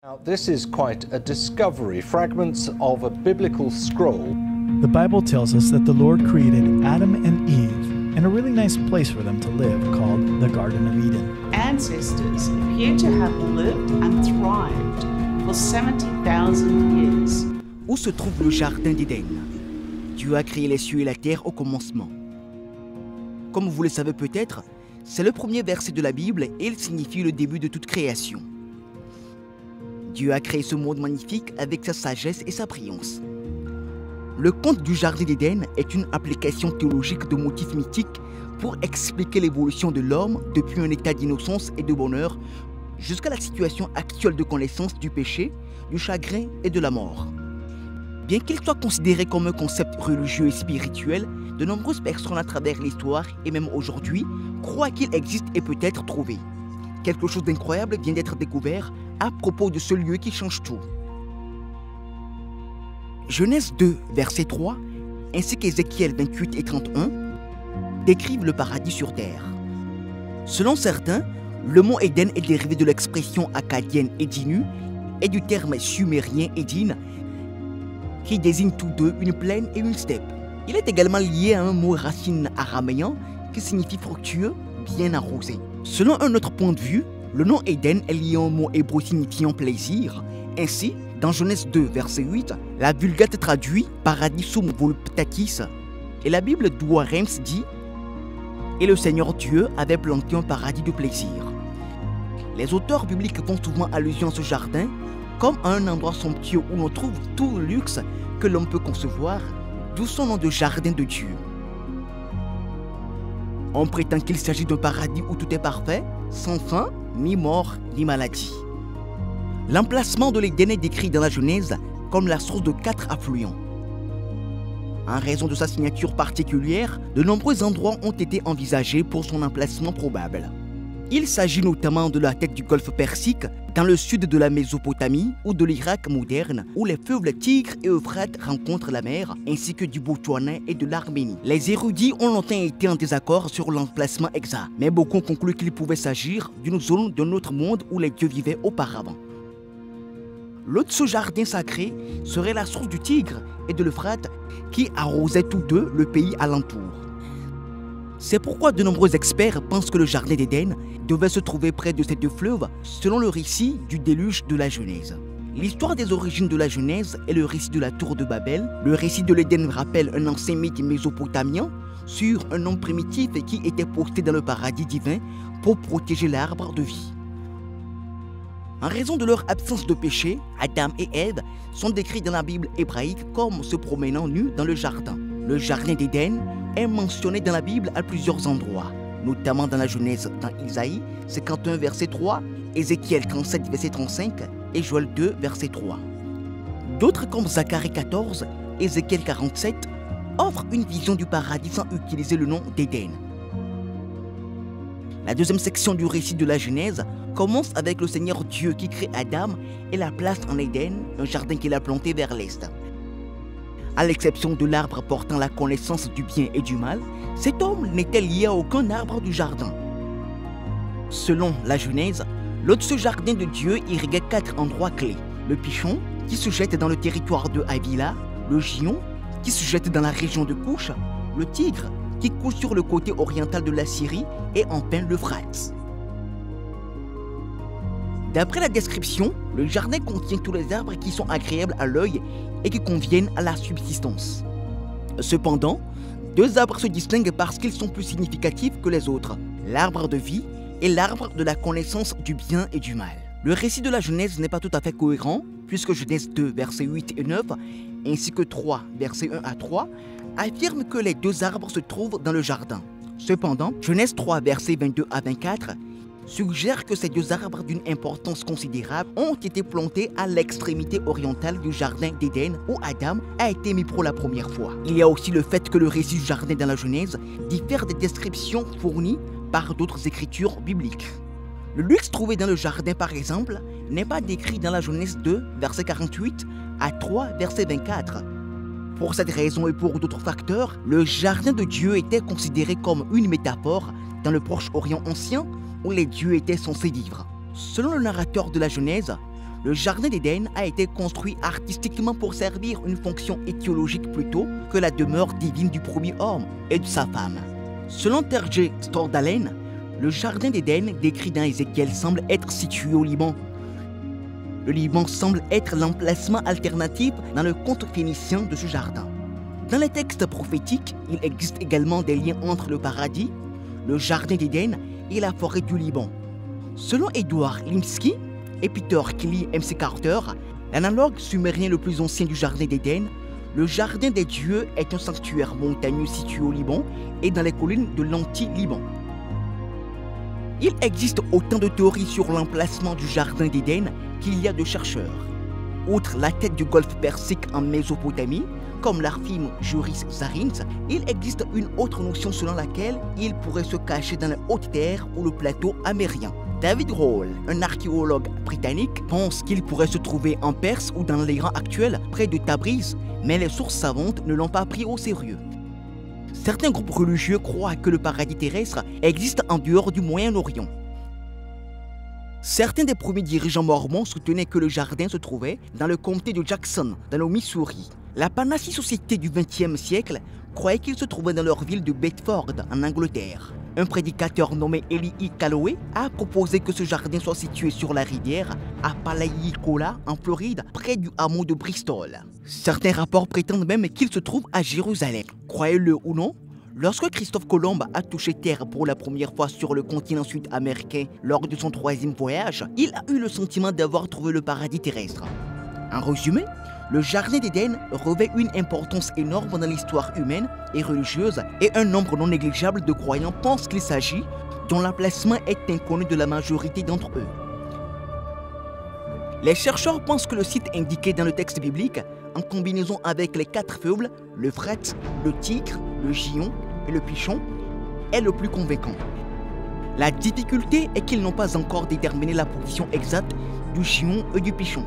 Now, this is quite a discovery, fragments of a biblical scroll. The Bible tells us that the Lord created Adam and Eve in a really nice place for them to live called the Garden of Eden. Ancestors appear to have lived and thrived for 70,000 years. Où se trouve le Jardin d'Éden? Dieu a créé les cieux et la terre au commencement. Comme vous le savez peut-être, c'est le premier verset de la Bible et il signifie le début de toute création. Dieu a créé ce monde magnifique avec sa sagesse et sa brillance. Le conte du Jardin d'Éden est une application théologique de motifs mythiques pour expliquer l'évolution de l'homme depuis un état d'innocence et de bonheur jusqu'à la situation actuelle de connaissance du péché, du chagrin et de la mort. Bien qu'il soit considéré comme un concept religieux et spirituel, de nombreuses personnes à travers l'histoire et même aujourd'hui croient qu'il existe et peut être trouvé. Quelque chose d'incroyable vient d'être découvert à propos de ce lieu qui change tout. Genèse 2, verset 3, ainsi qu'Ézéchiel 28 et 31 décrivent le paradis sur terre. Selon certains, le mot Éden est dérivé de l'expression acadienne Édinu et du terme sumérien Édine, qui désigne tous deux une plaine et une steppe. Il est également lié à un mot racine araméen qui signifie fructueux, bien arrosé. Selon un autre point de vue, le nom Éden est lié au mot hébreu signifiant plaisir. Ainsi, dans Genèse 2, verset 8, la Vulgate traduit Paradisum voluptatis et la Bible Douarems dit « Et le Seigneur Dieu avait planté un paradis de plaisir ». Les auteurs bibliques font souvent allusion à ce jardin comme à un endroit somptueux où l'on trouve tout le luxe que l'homme peut concevoir, d'où son nom de Jardin de Dieu. On prétend qu'il s'agit d'un paradis où tout est parfait, sans faim, ni mort, ni maladie. L'emplacement de l'Éden est décrit dans la Genèse comme la source de 4 affluents. En raison de sa signature particulière, de nombreux endroits ont été envisagés pour son emplacement probable. Il s'agit notamment de la tête du golfe Persique, dans le sud de la Mésopotamie ou de l'Irak moderne, où les fleuves Tigre et Euphrate rencontrent la mer, ainsi que du Botswana et de l'Arménie. Les érudits ont longtemps été en désaccord sur l'emplacement exact, mais beaucoup ont conclu qu'il pouvait s'agir d'une zone d'un autre monde où les dieux vivaient auparavant. L'eau de ce jardin sacré serait la source du Tigre et de l'Euphrate qui arrosaient tous deux le pays alentour. C'est pourquoi de nombreux experts pensent que le Jardin d'Éden devait se trouver près de ces deux fleuves selon le récit du déluge de la Genèse. L'histoire des origines de la Genèse est le récit de la tour de Babel. Le récit de l'Éden rappelle un ancien mythe mésopotamien sur un homme primitif qui était posté dans le paradis divin pour protéger l'arbre de vie. En raison de leur absence de péché, Adam et Ève sont décrits dans la Bible hébraïque comme se promenant nus dans le jardin. Le Jardin d'Éden est mentionné dans la Bible à plusieurs endroits, notamment dans la Genèse, dans Isaïe 51 verset 3, Ézéchiel 37 verset 35 et Joël 2 verset 3. D'autres comme Zacharie 14, Ézéchiel 47 offrent une vision du paradis sans utiliser le nom d'Éden. La deuxième section du récit de la Genèse commence avec le Seigneur Dieu qui crée Adam et la place en Éden, un jardin qu'il a planté vers l'est. À l'exception de l'arbre portant la connaissance du bien et du mal, cet homme n'était lié à aucun arbre du jardin. Selon la Genèse, l'eau de ce jardin de Dieu irriguait 4 endroits clés. Le Pichon, qui se jette dans le territoire de Havila, le Gion, qui se jette dans la région de Couche, le Tigre, qui coule sur le côté oriental de la Syrie, et enfin l'Euphrate. D'après la description, le jardin contient tous les arbres qui sont agréables à l'œil et qui conviennent à la subsistance. Cependant, 2 arbres se distinguent parce qu'ils sont plus significatifs que les autres, l'arbre de vie et l'arbre de la connaissance du bien et du mal. Le récit de la Genèse n'est pas tout à fait cohérent, puisque Genèse 2, versets 8 et 9, ainsi que 3, versets 1 à 3, affirment que les 2 arbres se trouvent dans le jardin. Cependant, Genèse 3, versets 22 à 24, suggère que ces 2 arbres d'une importance considérable ont été plantés à l'extrémité orientale du jardin d'Éden où Adam a été mis pour la première fois. Il y a aussi le fait que le récit du jardin dans la Genèse diffère des descriptions fournies par d'autres écritures bibliques. Le luxe trouvé dans le jardin, par exemple, n'est pas décrit dans la Genèse 2, verset 48 à 3, verset 24. Pour cette raison et pour d'autres facteurs, le jardin de Dieu était considéré comme une métaphore dans le Proche-Orient ancien où les dieux étaient censés vivre. Selon le narrateur de la Genèse, le jardin d'Éden a été construit artistiquement pour servir une fonction étiologique plutôt que la demeure divine du premier homme et de sa femme. Selon Terje Stordalen, le jardin d'Éden décrit dans Ézéchiel semble être situé au Liban. Le Liban semble être l'emplacement alternatif dans le conte phénicien de ce jardin. Dans les textes prophétiques, il existe également des liens entre le paradis, le jardin d'Éden et la forêt du Liban. Selon Edward Limsky et Peter Kelly MC Carter, l'analogue sumérien le plus ancien du jardin d'Éden, le jardin des dieux est un sanctuaire montagneux situé au Liban et dans les collines de l'Anti-Liban. Il existe autant de théories sur l'emplacement du jardin d'Éden qu'il y a de chercheurs. Outre la tête du golfe Persique en Mésopotamie, comme l'arfime Juris Zarins, il existe une autre notion selon laquelle il pourrait se cacher dans les hautes terres ou le plateau amérien. David Rohl, un archéologue britannique, pense qu'il pourrait se trouver en Perse ou dans l'Iran actuel, près de Tabriz, mais les sources savantes ne l'ont pas pris au sérieux. Certains groupes religieux croient que le paradis terrestre existe en dehors du Moyen-Orient. Certains des premiers dirigeants mormons soutenaient que le jardin se trouvait dans le comté de Jackson, dans le Missouri. La Panassi Société du XXe siècle croyait qu'il se trouvait dans leur ville de Bedford, en Angleterre. Un prédicateur nommé Eli E. Calloway a proposé que ce jardin soit situé sur la rivière à Palaihikola, en Floride, près du hameau de Bristol. Certains rapports prétendent même qu'il se trouve à Jérusalem. Croyez-le ou non, lorsque Christophe Colomb a touché terre pour la première fois sur le continent sud-américain lors de son 3e voyage, il a eu le sentiment d'avoir trouvé le paradis terrestre. En résumé, le jardin d'Éden revêt une importance énorme dans l'histoire humaine et religieuse et un nombre non négligeable de croyants pensent qu'il s'agit dont l'emplacement est inconnu de la majorité d'entre eux. Les chercheurs pensent que le site indiqué dans le texte biblique, en combinaison avec les 4 feuilles, l'Euphrate, le Tigre, le Gihon et le Pichon, est le plus convaincant. La difficulté est qu'ils n'ont pas encore déterminé la position exacte du Gihon et du Pichon.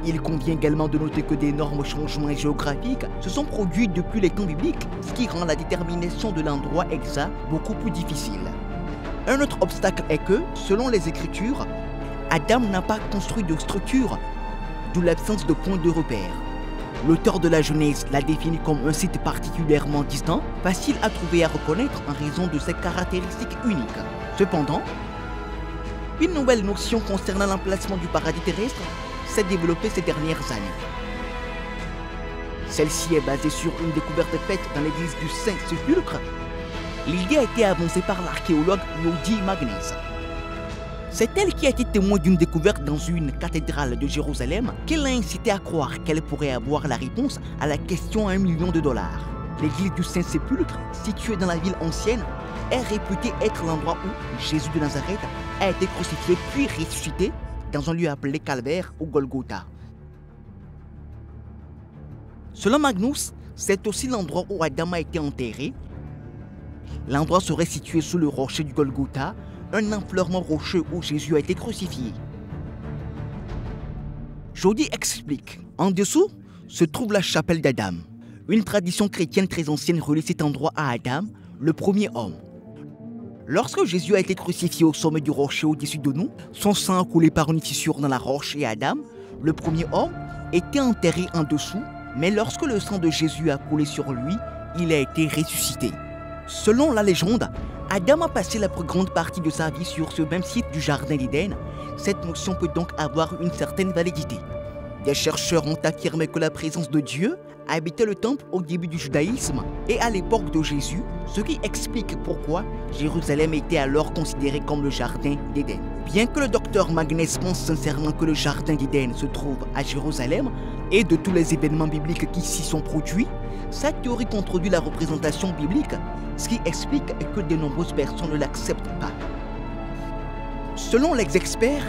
Il convient également de noter que d'énormes changements géographiques se sont produits depuis les temps bibliques, ce qui rend la détermination de l'endroit exact beaucoup plus difficile. Un autre obstacle est que, selon les Écritures, Adam n'a pas construit de structure, d'où l'absence de point de repère. L'auteur de la Genèse l'a défini comme un site particulièrement distant, facile à trouver et à reconnaître en raison de ses caractéristiques uniques. Cependant, une nouvelle notion concernant l'emplacement du paradis terrestre s'est développée ces dernières années. Celle-ci est basée sur une découverte faite dans l'église du Saint-Sépulcre. L'idée a été avancée par l'archéologue Yehudi Magnès. C'est elle qui a été témoin d'une découverte dans une cathédrale de Jérusalem qui l'a incité à croire qu'elle pourrait avoir la réponse à la question à $1 million. L'église du Saint-Sépulcre, située dans la ville ancienne, est réputée être l'endroit où Jésus de Nazareth a été crucifié puis ressuscité dans un lieu appelé Calvaire ou Golgotha. Selon Magnus, c'est aussi l'endroit où Adam a été enterré. L'endroit serait situé sous le rocher du Golgotha, un enfleurement rocheux où Jésus a été crucifié. Jody explique. En dessous se trouve la chapelle d'Adam. Une tradition chrétienne très ancienne relie cet endroit à Adam, le premier homme. Lorsque Jésus a été crucifié au sommet du rocher au-dessus de nous, son sang a coulé par une fissure dans la roche et Adam, le premier homme, était enterré en dessous, mais lorsque le sang de Jésus a coulé sur lui, il a été ressuscité. Selon la légende, Adam a passé la plus grande partie de sa vie sur ce même site du jardin d'Éden. Cette notion peut donc avoir une certaine validité. Des chercheurs ont affirmé que la présence de Dieu habitait le temple au début du judaïsme et à l'époque de Jésus, ce qui explique pourquoi Jérusalem était alors considéré comme le jardin d'Éden. Bien que le docteur Magnès pense sincèrement que le jardin d'Éden se trouve à Jérusalem et de tous les événements bibliques qui s'y sont produits, sa théorie contredit la représentation biblique, ce qui explique que de nombreuses personnes ne l'acceptent pas. Selon les experts,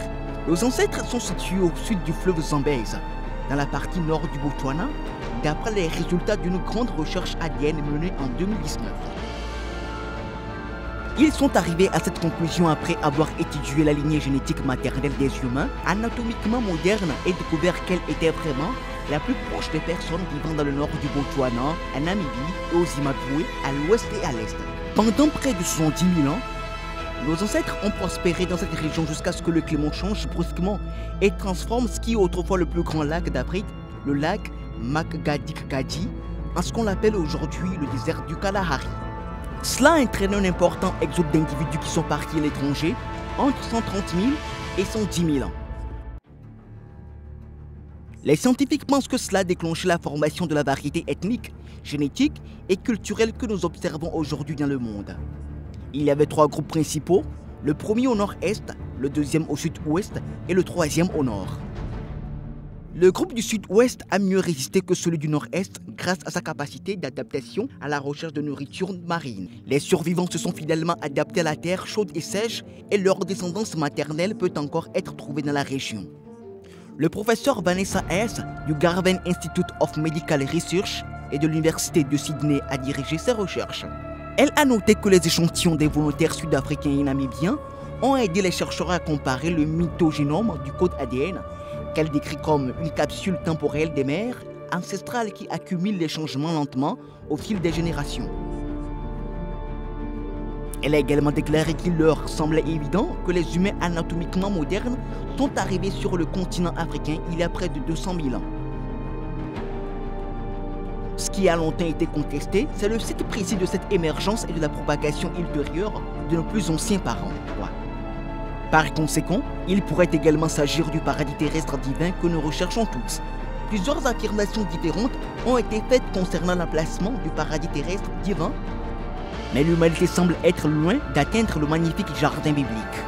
nos ancêtres sont situés au sud du fleuve Zambèze, dans la partie nord du Botswana, d'après les résultats d'une grande recherche ADN menée en 2019. Ils sont arrivés à cette conclusion après avoir étudié la lignée génétique maternelle des humains, anatomiquement moderne, et découvert qu'elle était vraiment la plus proche des personnes vivant dans le nord du Botswana, en Namibie et au Zimbabwe, à l'ouest et à l'est. Pendant près de 70 000 ans, Nos ancêtres ont prospéré dans cette région jusqu'à ce que le climat change brusquement et transforme ce qui est autrefois le plus grand lac d'Afrique, le lac Makgadikgadi, en ce qu'on appelle aujourd'hui le désert du Kalahari. Cela a entraîné un important exode d'individus qui sont partis à l'étranger entre 130 000 et 110 000 ans. Les scientifiques pensent que cela a déclenché la formation de la variété ethnique, génétique et culturelle que nous observons aujourd'hui dans le monde. Il y avait 3 groupes principaux, le premier au nord-est, le deuxième au sud-ouest et le troisième au nord. Le groupe du sud-ouest a mieux résisté que celui du nord-est grâce à sa capacité d'adaptation à la recherche de nourriture marine. Les survivants se sont fidèlement adaptés à la terre chaude et sèche et leur descendance maternelle peut encore être trouvée dans la région. Le professeur Vanessa Hess du Garvan Institute of Medical Research et de l'Université de Sydney a dirigé ses recherches. Elle a noté que les échantillons des volontaires sud-africains et namibiens ont aidé les chercheurs à comparer le mythogénome du code ADN, qu'elle décrit comme une capsule temporelle des mers ancestrales qui accumule les changements lentement au fil des générations. Elle a également déclaré qu'il leur semblait évident que les humains anatomiquement modernes sont arrivés sur le continent africain il y a près de 200 000 ans. Ce qui a longtemps été contesté, c'est le site précis de cette émergence et de la propagation ultérieure de nos plus anciens parents. Par conséquent, il pourrait également s'agir du paradis terrestre divin que nous recherchons tous. Plusieurs affirmations différentes ont été faites concernant l'emplacement du paradis terrestre divin, mais l'humanité semble être loin d'atteindre le magnifique jardin biblique.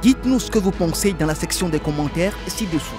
Dites-nous ce que vous pensez dans la section des commentaires ci-dessous.